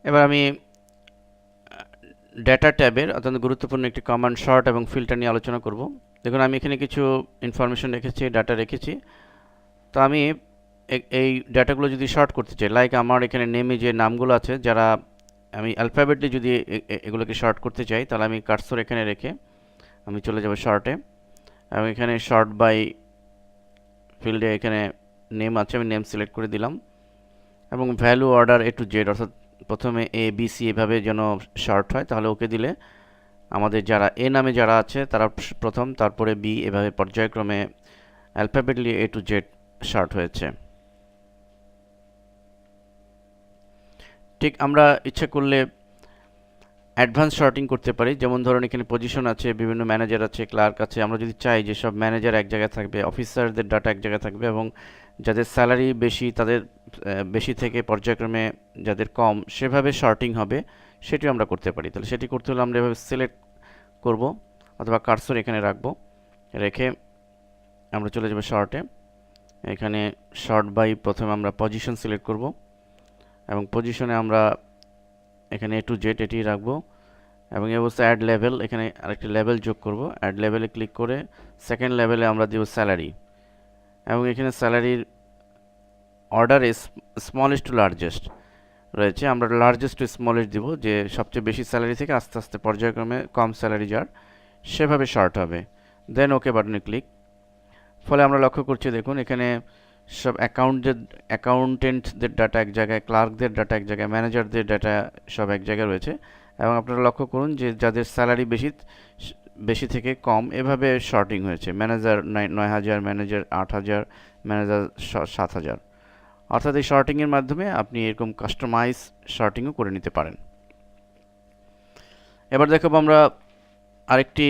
এবার আমি ডেটা ট্যাবের অত্যন্ত গুরুত্বপূর্ণ একটি কমান্ড শর্ট এবং ফিল্টার নিয়ে আলোচনা করব। দেখুন আমি এখানে কিছু ইনফরমেশন রেখেছি, ডাটা রেখেছি। তো আমি এই ডাটাগুলো যদি শর্ট করতে চাই, লাইক আমার এখানে নেমে যে নামগুলো আছে, যারা আমি অ্যালফাবেটলি যদি এগুলোকে শর্ট করতে চাই, তাহলে আমি কার্সর এখানে রেখে আমি চলে যাব শর্টে, এবং এখানে শর্ট বাই ফিল্ডে এখানে নেম আছে, আমি নেম সিলেক্ট করে দিলাম, এবং value order A to Z, অর্থাৎ প্রথমে ABC এভাবে যেন শর্ট হয়, তাহলে ওকে দিলে আমাদের যারা এ নামে যারা আছে তারা প্রথম, তারপরে বি, এভাবে পর্যায়ক্রমে অ্যালফাবেটলি A to Z শর্ট হয়েছে। ঠিক আমরা ইচ্ছা করলে অ্যাডভান্স শর্টিং করতে পারি। যেমন ধরুন এখানে পজিশন আছে, বিভিন্ন ম্যানেজার আছে, ক্লার্ক আছে। আমরা যদি চাই যে সব ম্যানেজার এক জায়গায় থাকবে, অফিসারদের ডাটা এক জায়গায় থাকবে, এবং যাদের স্যালারি বেশি তাদের বেশি থেকে পর্যায়ক্রমে যাদের কম সেভাবে শর্টিং হবে, সেটিও আমরা করতে পারি। তাহলে সেটি করতে হলে আমরা এভাবে সিলেক্ট করব, অথবা কার্সর এখানে রাখবো, রেখে আমরা চলে যাব শর্টে। এখানে শর্ট বাই প্রথমে আমরা পজিশন সিলেক্ট করব, এবং পজিশনে আমরা এখানে A to Z এটি রাখবো, এবং এই অবস্থায় অ্যাড লেভেল, এখানে আরেকটি লেভেল যোগ করব। অ্যাড লেভেলে ক্লিক করে সেকেন্ড লেভেলে আমরা দিব স্যালারি, এবং এখানে স্যালারির অর্ডারে স্মলেস্ট টু লার্জেস্ট রয়েছে। আমরা লার্জেস্ট টু স্মলেস্ট দিব, যে সবচেয়ে বেশি স্যালারি থেকে আস্তে আস্তে পর্যায়ক্রমে কম স্যালারি যার সেভাবে শর্ট হবে। দেন ওকে বাটনে ক্লিক। ফলে আমরা লক্ষ্য করছি, দেখুন এখানে সব অ্যাকাউন্টেন্টদের ডাটা এক জায়গায়, ক্লার্কদের ডাটা এক জায়গায়, ম্যানেজারদের ডাটা সব এক জায়গায় রয়েছে। এবং আপনারা লক্ষ্য করুন যে যাদের স্যালারি বেশি থেকে কম এভাবে শর্টিং হয়েছে। Manager 9,000, manager 8,000, manager 7,000। অর্থাৎ এই শর্টিংয়ের মাধ্যমে আপনি এরকম কাস্টমাইজ শর্টিংও করে নিতে পারেন। এবার দেখাবো আমরা আরেকটি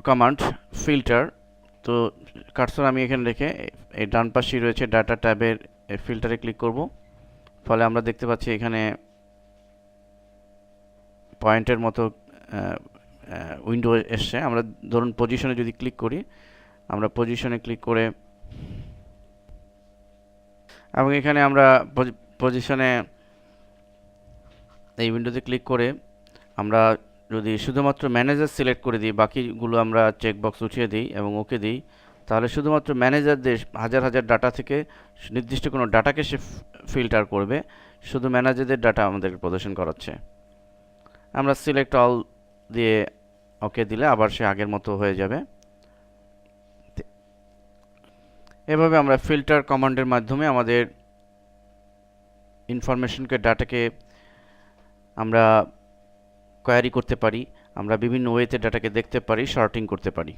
কমান্ড, ফিল্টার। তো কার্সর আমি এখানে রেখে এই ডান পাশেই রয়েছে ডাটা ট্যাবের ফিল্টারে ক্লিক করব। ফলে আমরা দেখতে পাচ্ছি এখানে পয়েন্টের মতো উইন্ডো এসছে। আমরা ধরুন পজিশনে যদি ক্লিক করি, আমরা পজিশনে ক্লিক করে, এবং এখানে আমরা পজিশনে এই উইন্ডোতে ক্লিক করে আমরা যদি শুধুমাত্র ম্যানেজার সিলেক্ট করে দিই, বাকিগুলো আমরা চেকবক্স উঠিয়ে দিই এবং ওকে দিই, তাহলে শুধুমাত্র ম্যানেজারদের হাজার হাজার ডাটা থেকে নির্দিষ্ট কোনো ডাটাকে সে ফিল্টার করবে, শুধু ম্যানেজারদের ডাটা আমাদেরকে প্রদর্শন করাচ্ছে। আমরা সিলেক্ট অল দিয়ে ওকে দিলে আবার সে আগের মতো হয়ে যাবে। এভাবে আমরা ফিল্টার কমান্ডের মাধ্যমে আমাদের ইনফরমেশনকে, ডাটাকে আমরা কোয়ারি করতে পারি, আমরা বিভিন্ন ওয়েতে ডাটাকে দেখতে পারি, শর্টিং করতে পারি।